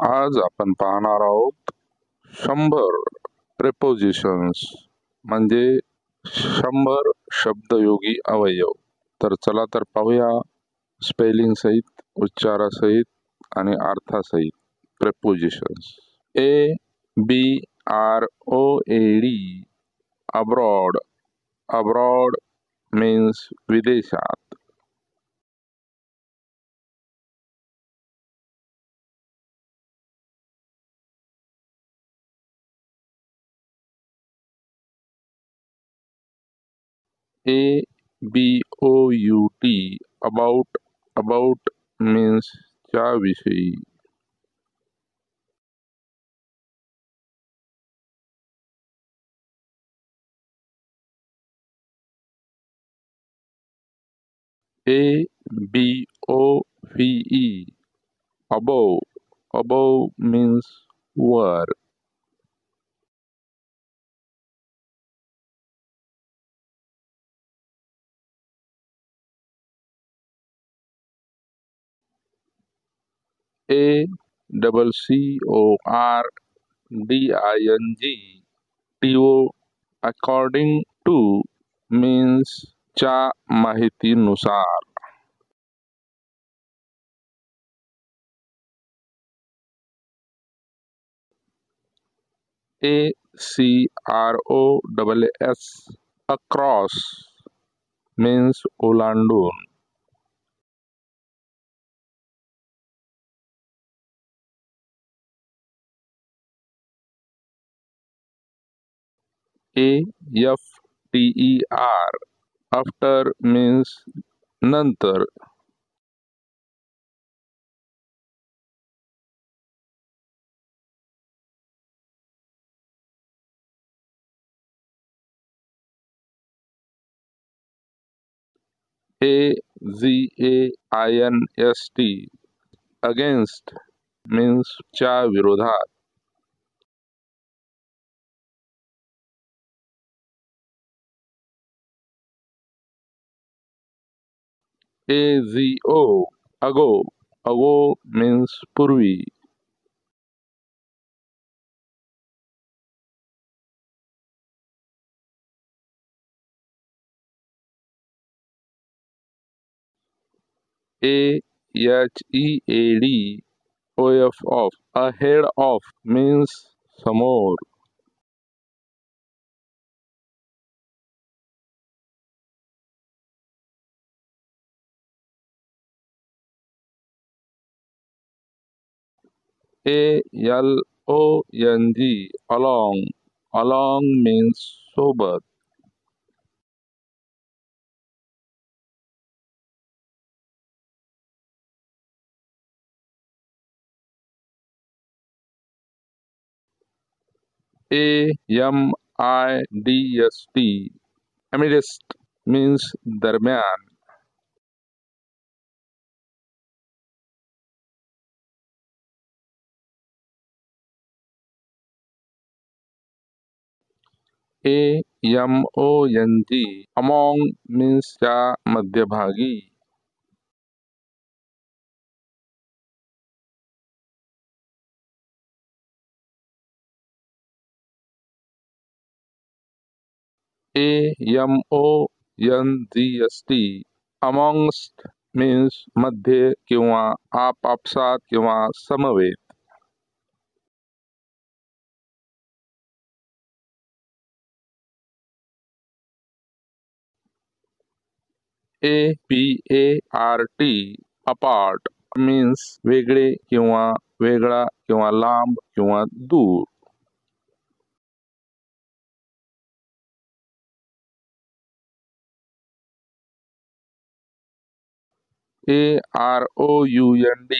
आज आपण पाहणार आहोत 100 प्रेपोजिशन्स म्हणजे 100 शब्दयोगी अवयव. तर चला तर पाहूया स्पेलिंग सहित, उच्चारासहित आणि अर्थासहित prepositions. ABROAD abroad. Abroad means विदेशात. ABOUT about. अबाउट मीन्स त्याविषयी. ABOVE above. Above means वर. ACCORDING according to means च्या माहितीनुसार. ACROSS across means ओलांडून. AFTER after means नंतर. AGAINST against means च्या विरोधात. AGO ago. Ago means पूर्वी. AHEAD of ahead of means समोर. ALONG along. Along means सोबत. AMIDST amidst means दरम्यान. AMONG among means त्या मध्यभागी. AMONGST amongst means मध्ये किंवा आपापसात किंवा समवेत. APART apart means वेगळे किंवा वेगळा किंवा लांब किंवा दूर. AROUND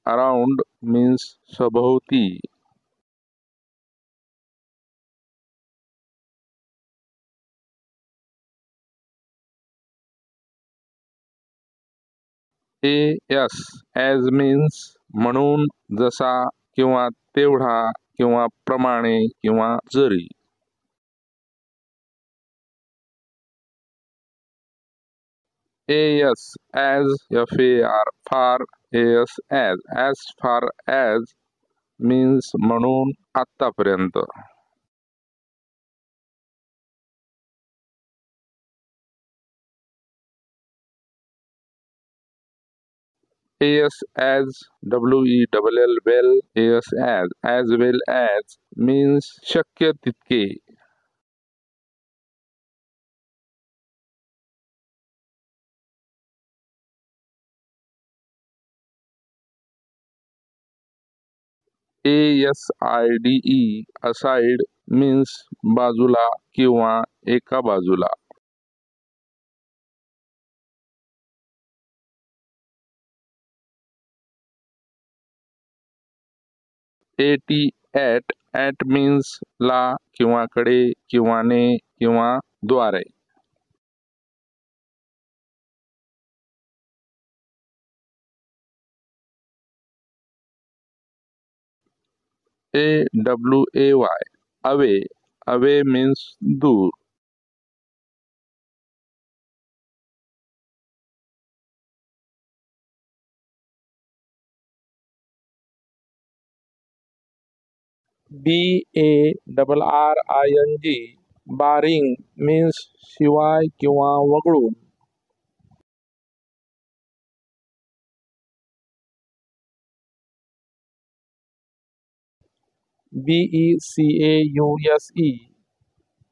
around means सभोवती. as means म्हणून, जसा किंवा तेवढा किंवा प्रमाणे किंवा जरी. as far far as far as means म्हणून आतापर्यंत. as well as well as means शक्य तितके. aside means बाजूला किंवा एका बाजूला. at means ला किंवा कडे किंवा ने किंवा द्वारे. away away means दूर. barring means शिवाय किंवा वगळून.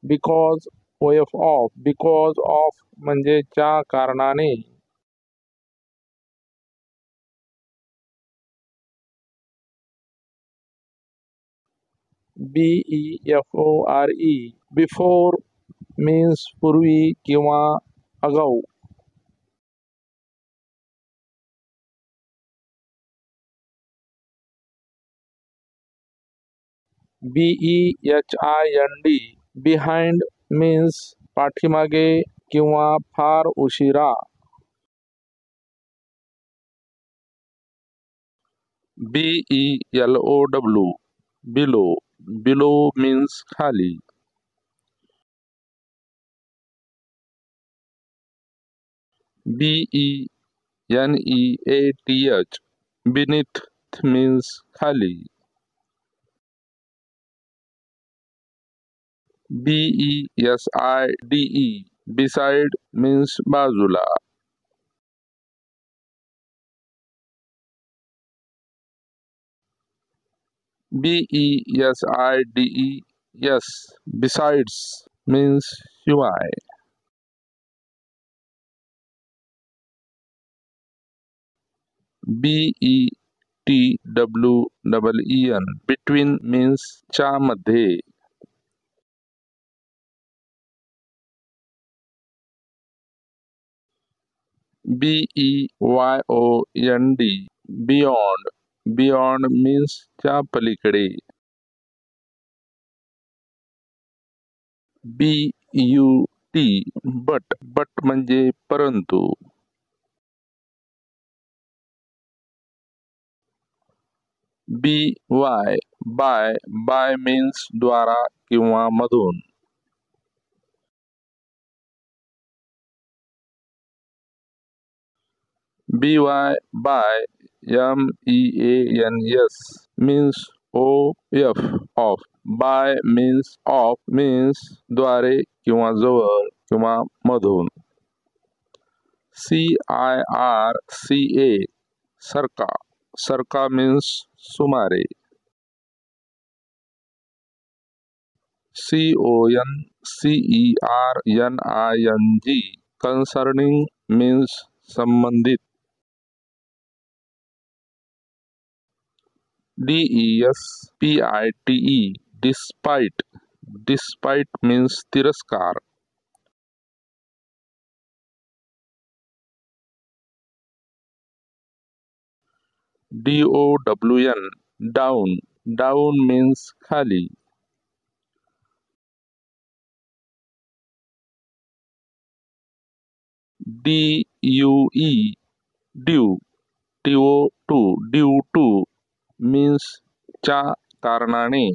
because because of म्हणजे च्या कारणाने. before means पूर्वी किंवा अगाऊ. behind means पाठीमागे किंवा फार उशिरा. below means खाली. beneath means खाली. beside means बाजूला. besides means शिवाय. between means च्या मध्ये. beyond means च्या पलीकडे. but म्हणजे परंतु. by means द्वारा किंवा मधून. by means of. by means of means द्वारे किंवा जवळ किंवा मधून. सरका means सुमारे. concerning means संबंधित. despite means तिरस्कार. down means खाली. due to means च्या कारणाने.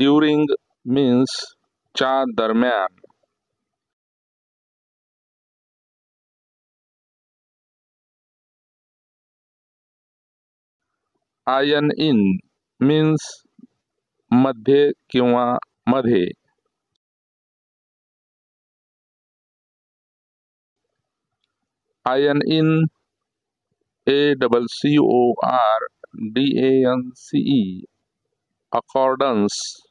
during means च्या दरम्यान. आयन इन मीन्स मध्ये किंवा मध्ये. Ion in ACCORDANCE accordance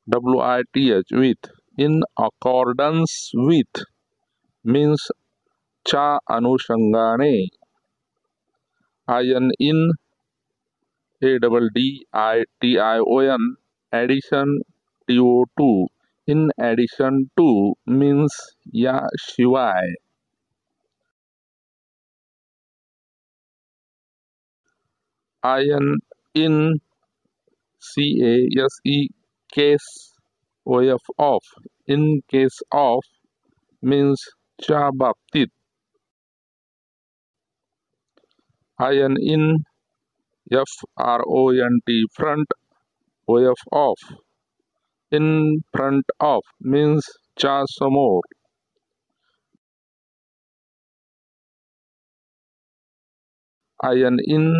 WITH with. In accordance with means च्या अनुषंगाने. Ion in ADDITION addition TO2 in addition to means या शिवाय. Ion in CASE case of. In case of means च्या बाबतीत. Ion in FRONT front of. In front of means च्या समोर. Ion in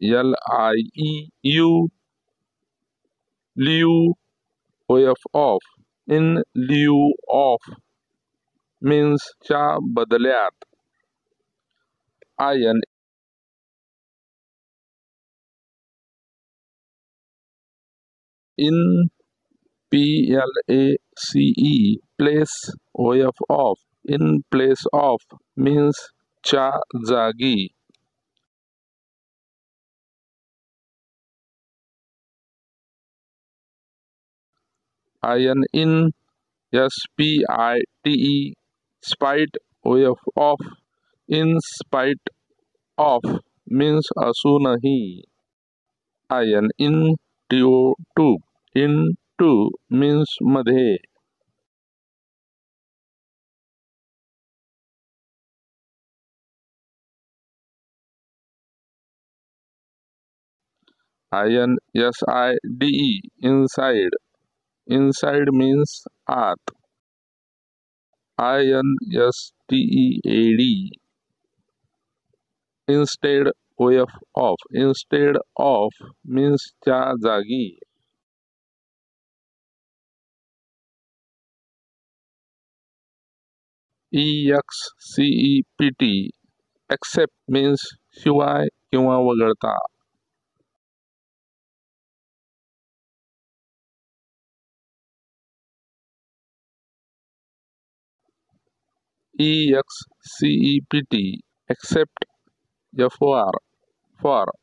LIEU of. In lieu of means च्या बदल्यात. Ion in PLACE place of. In place of means च्या जागी. Ion in SPITE spite of. In spite of means असूनही. Ion in TO2 in to means मध्ये. Ion SIDE inside. Inside means आत. Ion STEAD instead of. Instead of means च्या जागी. EXCEPT except means शिवाय किंवा वगळता. EXCEPT except for.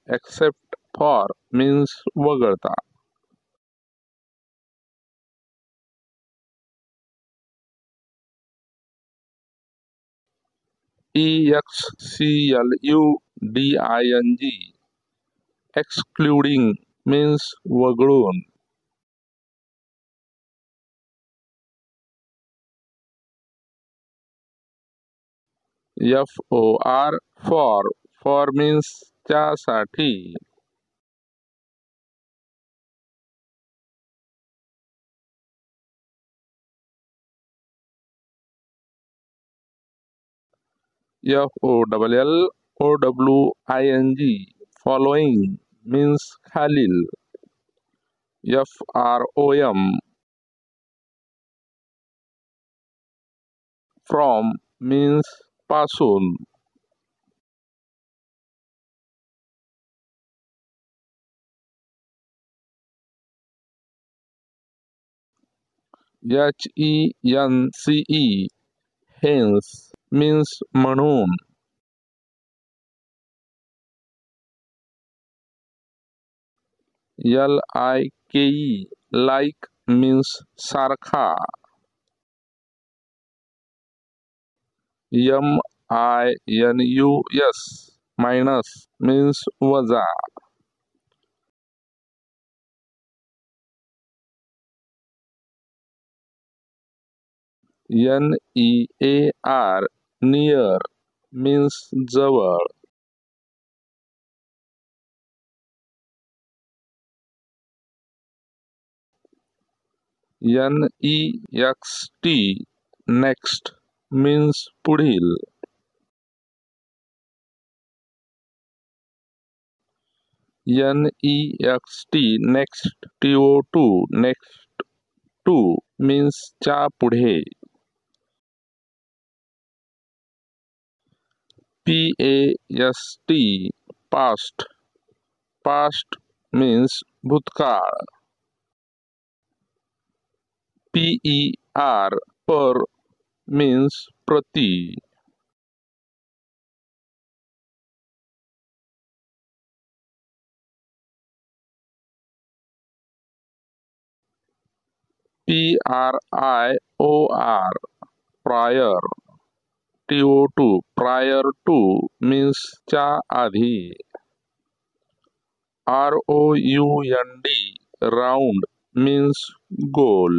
Except for means वगळता. EXCLUDING excluding means वगळून. for means त्यासाठी. FOLLOWING following means खालील. FROM from means पासून. HENCE hence means म्हणून. LIKE like means सारखा. MINUS minus means वजा. NEAR near means जवळ. NEXT next means पुढील. NEXT next, TO2 next to means च्या पुढे. PAST past, past means भूतकाळ. PER per means प्रति. PRIOR prior, TO2 prior to means च्या आधी. ROUND round means goal.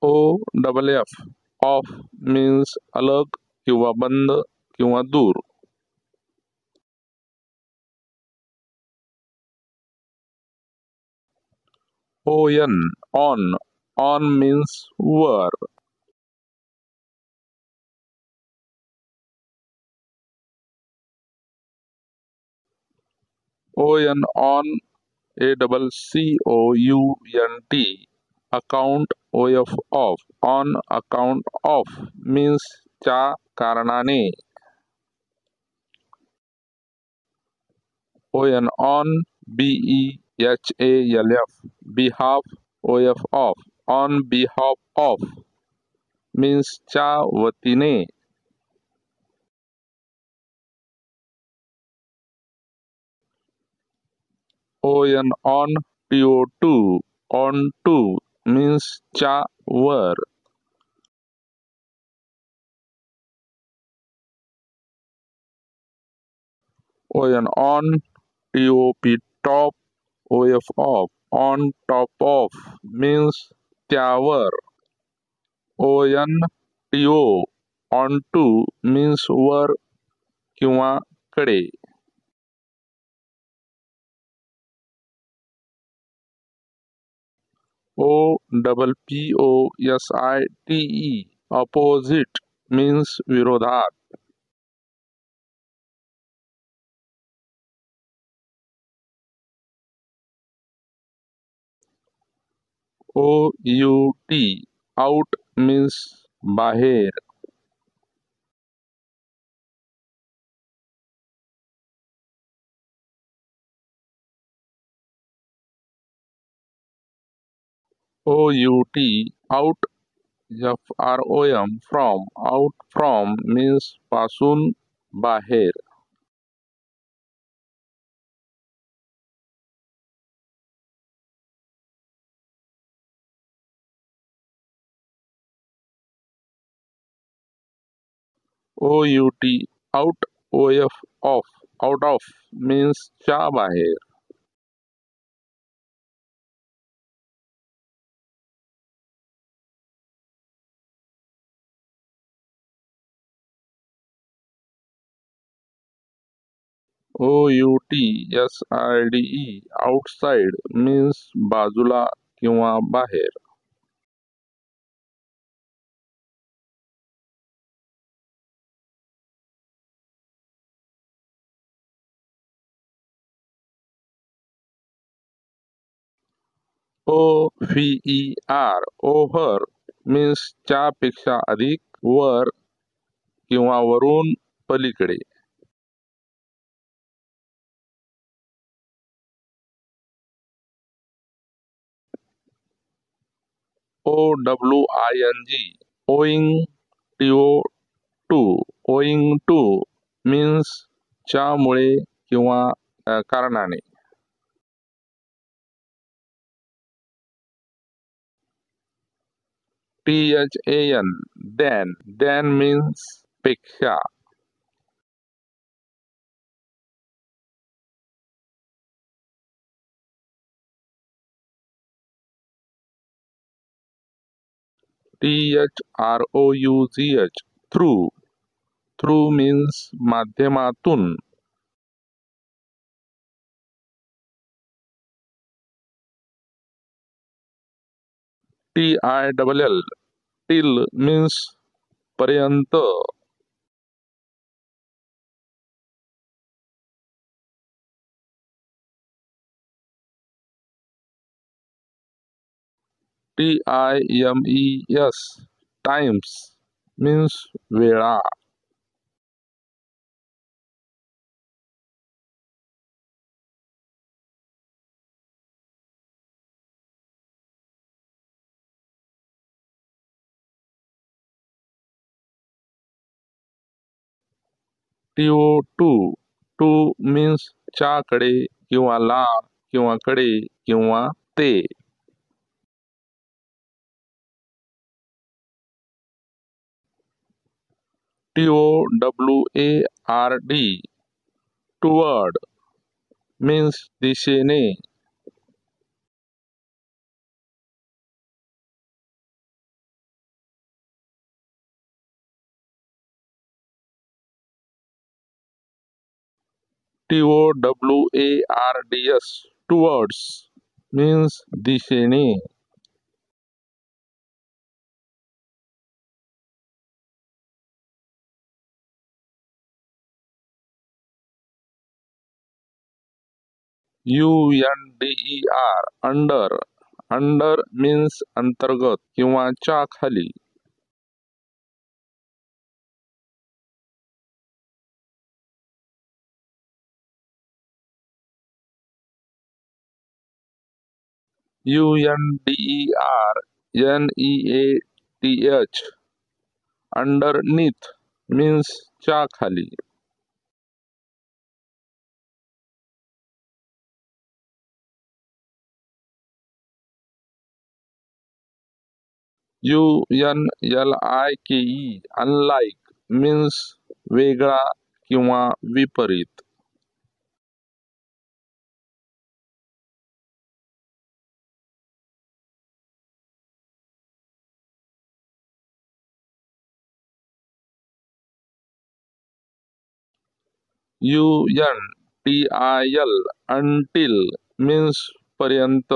OFF off means अलग किंवा बंद किंवा दूर. on means वर. on ACCOUNT account off on account of means च्या कारणाने. on BEHALF behalf off on behalf of means च्या वतीने. on TO2 on to means च्या वर. on TOP top off on top of means त्यावर. TO on to means वर किंवा कडे. OPPOSITE opposite means विरोधात. OUT out means बाहेर. OUT out from out from means पासून बाहेर. OUT out off out of means च्या बाहेर. OUTSIDE outside means बाजूला किंवा बाहेर. OVER over means च्या पेक्षा अधिक, वर किंवा वरून पलीकडे. OWING owing TO2 owing to means च्यामुळे किंवा कारणाने. THAN than means पेक्षा. THROUGH through means माध्यमातून. TILL till means पर्यंत. TIMES times means वेळा. TO2 टू means च्याकडे किंवा ला किंवा कडे किंवा ते. TOWARD toward means दिशेने. TOWARDS towards means दिशेने. UNDER under means अंतर्गत किंवा च्या खाली. UNDERNEATH underneath means च्या खाली. UNLIKE unlike means वेगळा किंवा विपरीत. UNTIL until means पर्यंत.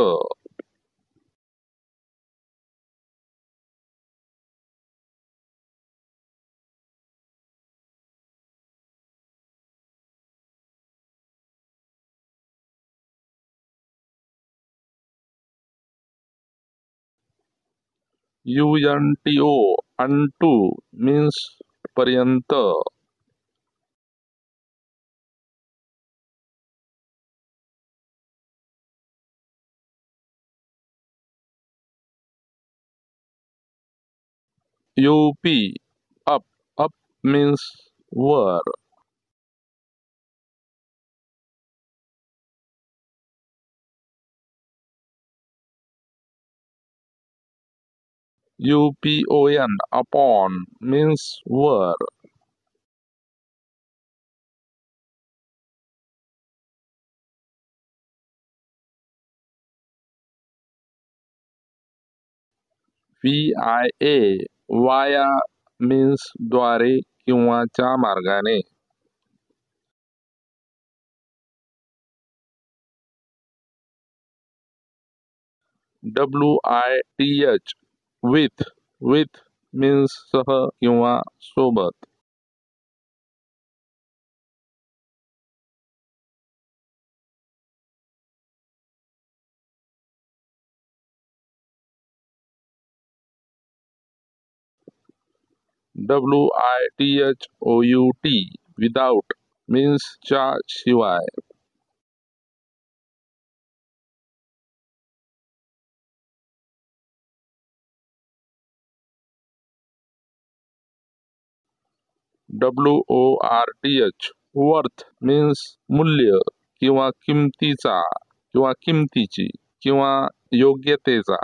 UNTO unto means पर्यंत. UP up means वर. UPON upon means वर. VIA via means द्वारे किंवा च्या मार्गाने. WITH with means सह किंवा सोबत. WITHOUT without means च्या शिवाय. WORTH worth means मूल्य किंवा किमतीचा किंवा किमतीची किंवा योग्यतेचा.